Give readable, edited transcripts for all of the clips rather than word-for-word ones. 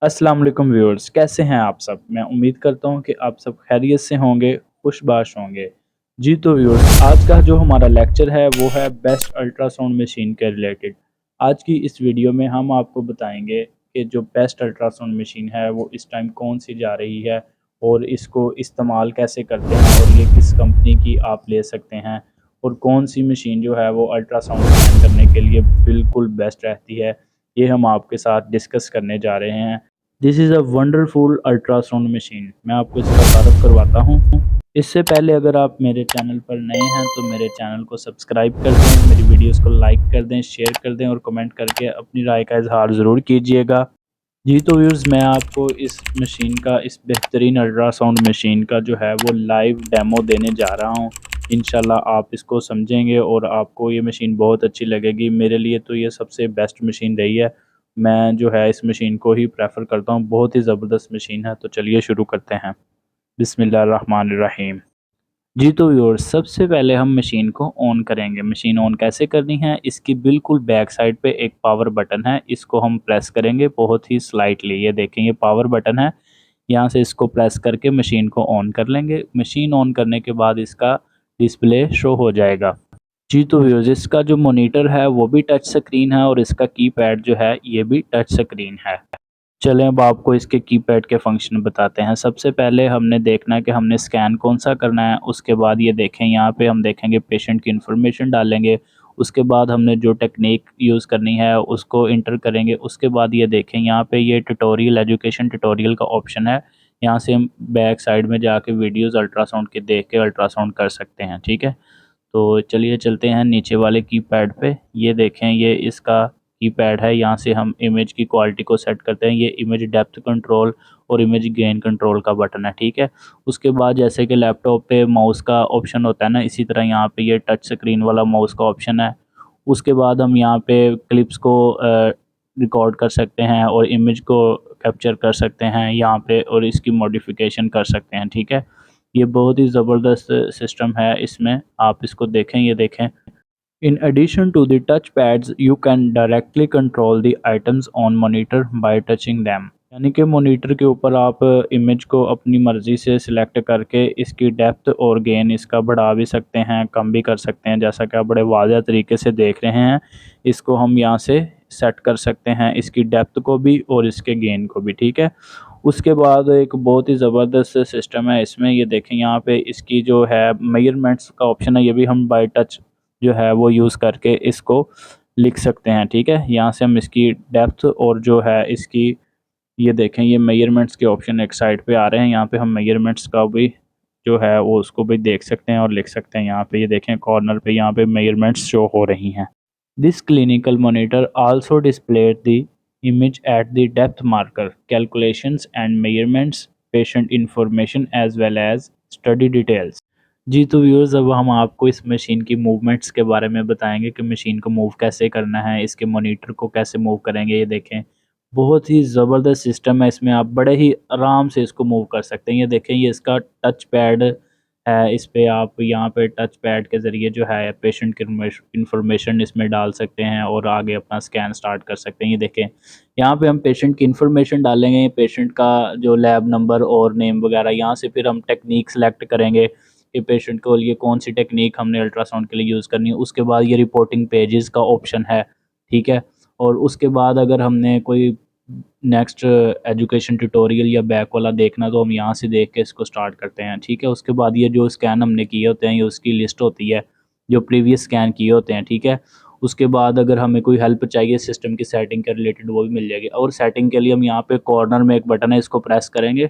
अस्सलाम वालेकुम व्यूअर्स, कैसे हैं आप सब? मैं उम्मीद करता हूं कि आप सब खैरियत से होंगे, खुशबाश होंगे। जी तो व्यूअर्स, आज का जो हमारा लेक्चर है वो है बेस्ट अल्ट्रासाउंड मशीन के रिलेटेड। आज की इस वीडियो में हम आपको बताएंगे कि जो बेस्ट अल्ट्रासाउंड मशीन है वो इस टाइम कौन सी जा रही है और इसको इस्तेमाल कैसे करते हैं और ये किस कंपनी की आप ले सकते हैं और कौन सी मशीन जो है वो अल्ट्रासाउंड स्कैन करने के लिए बिल्कुल बेस्ट रहती है। ये हम आपके साथ डिस्कस करने जा रहे हैं। This is a wonderful ultrasound machine. मैं आपको इसका तारुफ करवाता हूँ। इससे पहले अगर आप मेरे चैनल पर नए हैं तो मेरे चैनल को सब्सक्राइब कर दें, मेरी वीडियोस को लाइक कर दें, शेयर कर दें और कमेंट करके अपनी राय का इजहार ज़रूर कीजिएगा। जी तो व्यूअर्स, मैं आपको इस मशीन का, इस बेहतरीन अल्ट्रासाउंड मशीन का जो है वो लाइव डेमो देने जा रहा हूँ। इंशाल्लाह आप इसको समझेंगे और आपको ये मशीन बहुत अच्छी लगेगी। मेरे लिए तो ये सबसे बेस्ट मशीन रही है। मैं जो है इस मशीन को ही प्रेफर करता हूँ, बहुत ही ज़बरदस्त मशीन है। तो चलिए शुरू करते हैं। बिस्मिल्लाहिर्रहमानिर्रहीम। जी तो व्यूअर्स, सबसे पहले हम मशीन को ऑन करेंगे। मशीन ऑन कैसे करनी है, इसकी बिल्कुल बैक साइड पे एक पावर बटन है, इसको हम प्रेस करेंगे बहुत ही स्लाइटली। ये देखें, ये पावर बटन है, यहाँ से इसको प्रेस करके मशीन को ऑन कर लेंगे। मशीन ऑन करने के बाद इसका डिस्प्ले शो हो जाएगा। जी तो व्यूअर्स, इसका जो मॉनिटर है वो भी टच स्क्रीन है और इसका कीपैड जो है ये भी टच स्क्रीन है। चलें अब आपको इसके कीपैड के फंक्शन बताते हैं। सबसे पहले हमने देखना है कि हमने स्कैन कौन सा करना है। उसके बाद ये देखें, यहाँ पे हम देखेंगे पेशेंट की इन्फॉर्मेशन डालेंगे। उसके बाद हमने जो टेक्निक यूज़ करनी है उसको इंटर करेंगे। उसके बाद ये देखें, यहाँ पे ये ट्यूटोरियल, एजुकेशन ट्यूटोरियल का ऑप्शन है। यहाँ से हम बैक साइड में जाके वीडियोज़ अल्ट्रासाउंड के देख के अल्ट्रासाउंड कर सकते हैं। ठीक है, तो चलिए चलते हैं नीचे वाले कीपैड पे। ये देखें, ये इसका कीपैड है। यहाँ से हम इमेज की क्वालिटी को सेट करते हैं। ये इमेज डेप्थ कंट्रोल और इमेज गेन कंट्रोल का बटन है। ठीक है, उसके बाद जैसे कि लैपटॉप पे माउस का ऑप्शन होता है ना, इसी तरह यहाँ पे ये टच स्क्रीन वाला माउस का ऑप्शन है। उसके बाद हम यहाँ पे क्लिप्स को रिकॉर्ड कर सकते हैं और इमेज को कैप्चर कर सकते हैं यहाँ पे, और इसकी मॉडिफिकेशन कर सकते हैं। ठीक है, ये बहुत ही ज़बरदस्त सिस्टम है। इसमें आप इसको देखें, ये देखें। In addition to the touch pads, you can directly control the items on monitor by touching them. यानी कि मॉनिटर के ऊपर आप इमेज को अपनी मर्ज़ी से सिलेक्ट करके इसकी डेप्थ और गेन इसका बढ़ा भी सकते हैं, कम भी कर सकते हैं। जैसा कि आप बड़े वाज़ेह तरीके से देख रहे हैं, इसको हम यहाँ से सेट कर सकते हैं, इसकी डेप्थ को भी और इसके गेन को भी। ठीक है, उसके बाद एक बहुत ही ज़बरदस्त सिस्टम है इसमें। ये देखें, यहाँ पे इसकी जो है मेजरमेंट्स का ऑप्शन है, ये भी हम बाय टच जो है वो यूज़ करके इसको लिख सकते हैं। ठीक है, यहाँ से हम इसकी डेप्थ और जो है इसकी, ये देखें, ये मेजरमेंट्स के ऑप्शन एक साइड पे आ रहे हैं। यहाँ पे हम मेजरमेंट्स का भी जो है वो उसको भी देख सकते हैं और लिख सकते हैं। यहाँ पे ये देखें, कॉर्नर पे यहाँ पे मेजरमेंट्स शो हो रही हैं। This clinical monitor also displayed the image at the depth marker, calculations and measurements, patient information as well as study details। जी तो व्यूअर्स, अब हम आपको इस मशीन की मूवमेंट्स के बारे में बताएंगे कि मशीन को मूव कैसे करना है, इसके मॉनिटर को कैसे मूव करेंगे। ये देखें, बहुत ही ज़बरदस्त सिस्टम है। इसमें आप बड़े ही आराम से इसको मूव कर सकते हैं। ये देखें, ये इसका टच पैड है। इस पे आप यहाँ पे टच पैड के ज़रिए जो है पेशेंट की इंफॉर्मेशन इसमें डाल सकते हैं और आगे अपना स्कैन स्टार्ट कर सकते हैं। ये देखें, यहाँ पे हम पेशेंट की इंफॉर्मेशन डालेंगे, पेशेंट का जो लैब नंबर और नेम वगैरह। यहाँ से फिर हम टेक्निक सेलेक्ट करेंगे कि पेशेंट को लिए कौन सी टेक्निक हमने अल्ट्रासाउंड के लिए यूज़ करनी है। उसके बाद ये रिपोर्टिंग पेजेस का ऑप्शन है। ठीक है, और उसके बाद अगर हमने कोई नेक्स्ट एजुकेशन ट्यूटोरियल या बैक वाला देखना तो हम यहाँ से देख के इसको स्टार्ट करते हैं। ठीक है, उसके बाद ये जो स्कैन हमने किए होते हैं ये उसकी लिस्ट होती है, जो प्रीवियस स्कैन किए होते हैं। ठीक है, उसके बाद अगर हमें कोई हेल्प चाहिए सिस्टम की सेटिंग के रिलेटेड, वो भी मिल जाएगी। और सेटिंग के लिए हम यहाँ पे कॉर्नर में एक बटन है, इसको प्रेस करेंगे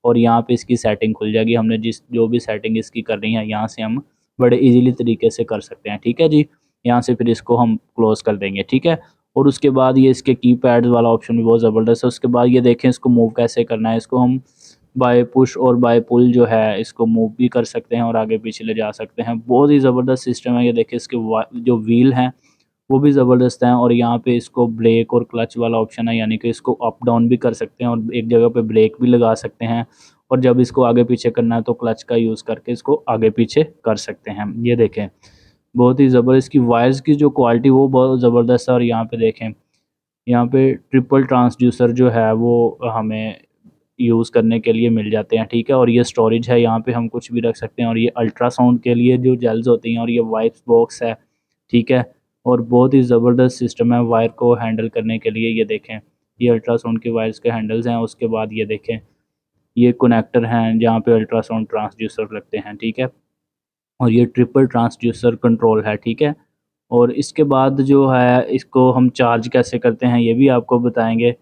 और यहाँ पे इसकी सेटिंग खुल जाएगी। हमने जो भी सेटिंग इसकी करनी है यहाँ से हम बड़े इजीली तरीके से कर सकते हैं। ठीक है जी, यहाँ से फिर इसको हम क्लोज़ कर देंगे। ठीक है, और उसके बाद ये इसके कीपैड वाला ऑप्शन भी बहुत ज़बरदस्त है। उसके बाद ये देखें, इसको मूव कैसे करना है। इसको हम बाय पुश और बाय पुल जो है इसको मूव भी कर सकते हैं और आगे पीछे ले जा सकते हैं। बहुत ही ज़बरदस्त सिस्टम है। ये देखिए, इसके जो व्हील हैं वो भी ज़बरदस्त हैं और यहाँ पे इसको ब्रेक और क्लच वाला ऑप्शन है, यानी कि इसको अप डाउन भी कर सकते हैं और एक जगह पे ब्रेक भी लगा सकते हैं। और जब इसको आगे पीछे करना है तो क्लच का यूज़ करके इसको आगे पीछे कर सकते हैं। ये देखें, बहुत ही ज़बरदस्त। इसकी वायर्स की जो क्वालिटी वो बहुत ज़बरदस्त है। और यहाँ पे देखें, यहाँ पे ट्रिपल ट्रांसड्यूसर जो है वो हमें यूज़ करने के लिए मिल जाते हैं, ठीक है। और ये स्टोरेज है, यहाँ पे हम कुछ भी रख सकते हैं। और ये अल्ट्रासाउंड के लिए जो जेल्स होती हैं, और ये वाइप्स बॉक्स है, ठीक है। और बहुत ही ज़बरदस्त सिस्टम है वायर को हैंडल करने के लिए। ये देखें, ये अल्ट्रासाउंड के वायर्स के हैंडल्स हैं। उसके बाद ये देखें, ये कनेक्टर हैं जहाँ पे अल्ट्रासाउंड ट्रांसड्यूसर लगते हैं, ठीक है। और ये ट्रिपल ट्रांसड्यूसर कंट्रोल है, ठीक है। और इसके बाद जो है, इसको हम चार्ज कैसे करते हैं ये भी आपको बताएंगे।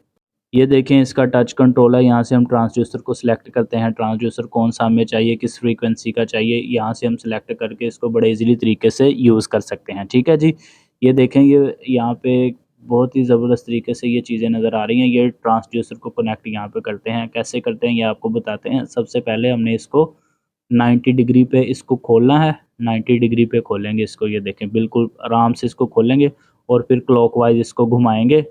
ये देखें, इसका टच कंट्रोल है। यहाँ से हम ट्रांसड्यूसर को सिलेक्ट करते हैं, ट्रांसड्यूसर कौन सा हमें चाहिए, किस फ्रीक्वेंसी का चाहिए, यहाँ से हम सिलेक्ट करके इसको बड़े इजीली तरीके से यूज़ कर सकते हैं, ठीक है जी। ये देखें, ये यहाँ पे बहुत ही ज़बरदस्त तरीके से ये चीज़ें नज़र आ रही हैं। ये ट्रांसड्यूसर को कनेक्ट यहाँ पे करते हैं, कैसे करते हैं ये आपको बताते हैं। सबसे पहले हमने इसको 90 डिग्री पे इसको खोलना है। 90 डिग्री पे खोलेंगे इसको, ये देखें, बिल्कुल आराम से इसको खोलेंगे और फिर क्लॉकवाइज इसको घुमाएंगे।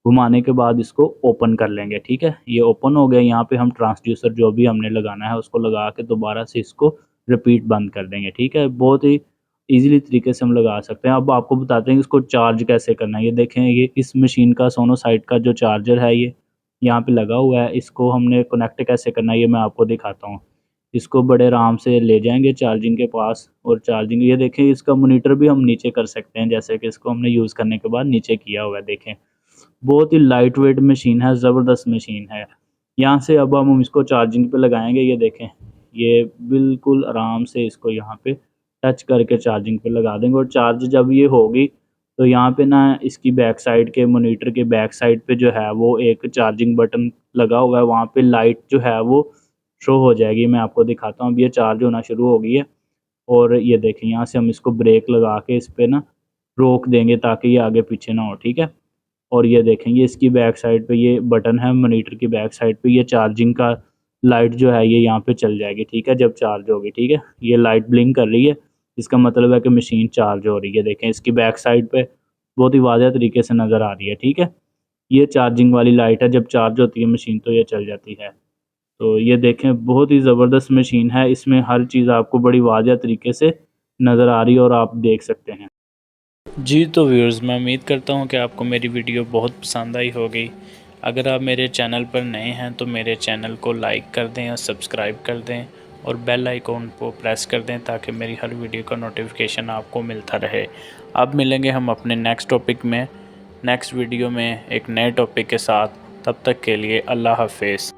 घुमाने के बाद इसको ओपन कर लेंगे, ठीक है। ये ओपन हो गया। यहाँ पे हम ट्रांसड्यूसर जो भी हमने लगाना है उसको लगा के दोबारा से इसको रिपीट बंद कर देंगे, ठीक है। बहुत ही ईज़िली तरीके से हम लगा सकते हैं। अब आपको बताते हैं कि इसको चार्ज कैसे करना है। ये देखें, ये इस मशीन का सोनोसाइट का जो चार्जर है ये यहाँ पे लगा हुआ है। इसको हमने कनेक्ट कैसे करना है ये मैं आपको दिखाता हूँ। इसको बड़े आराम से ले जाएंगे चार्जिंग के पास, और चार्जिंग, ये देखें, इसका मॉनिटर भी हम नीचे कर सकते हैं, जैसे कि इसको हमने यूज़ करने के बाद नीचे किया हुआ है, देखें। बहुत ही लाइट वेट मशीन है, ज़बरदस्त मशीन है। यहाँ से अब हम इसको चार्जिंग पे लगाएंगे। ये देखें, ये बिल्कुल आराम से इसको यहाँ पे टच करके चार्जिंग पे लगा देंगे। और चार्ज जब ये होगी तो यहाँ पे ना इसकी बैक साइड के मॉनिटर के बैक साइड पे जो है वो एक चार्जिंग बटन लगा हुआ है, वहाँ पे लाइट जो है वो शो हो जाएगी। मैं आपको दिखाता हूँ। अब ये चार्ज होना शुरू हो गई है। और ये देखें, यहाँ से हम इसको ब्रेक लगा के इस पे ना रोक देंगे ताकि ये आगे पीछे ना हो, ठीक है। और ये देखें, ये इसकी बैक साइड पे ये बटन है मॉनिटर की बैक साइड पे, ये चार्जिंग का लाइट जो है ये यहाँ पे चल जाएगी, ठीक है, जब चार्ज होगी, ठीक है। ये लाइट ब्लिंक कर रही है, इसका मतलब है कि मशीन चार्ज हो रही है। देखें, इसकी बैक साइड पे बहुत ही वाज़ह तरीके से नज़र आ रही है, ठीक है। ये चार्जिंग वाली लाइट है, जब चार्ज होती है मशीन तो ये चल जाती है। तो ये देखें, बहुत ही ज़बरदस्त मशीन है। इसमें हर चीज़ आपको बड़ी वाज़ह तरीके से नज़र आ रही है और आप देख सकते हैं। जी तो व्यूअर्स, मैं उम्मीद करता हूँ कि आपको मेरी वीडियो बहुत पसंद आई होगी। अगर आप मेरे चैनल पर नए हैं तो मेरे चैनल को लाइक कर दें और सब्सक्राइब कर दें, और बेल आइकॉन को प्रेस कर दें ताकि मेरी हर वीडियो का नोटिफिकेशन आपको मिलता रहे। अब मिलेंगे हम अपने नेक्स्ट टॉपिक में, नेक्स्ट वीडियो में एक नए टॉपिक के साथ। तब तक के लिए अल्लाह हाफिज़।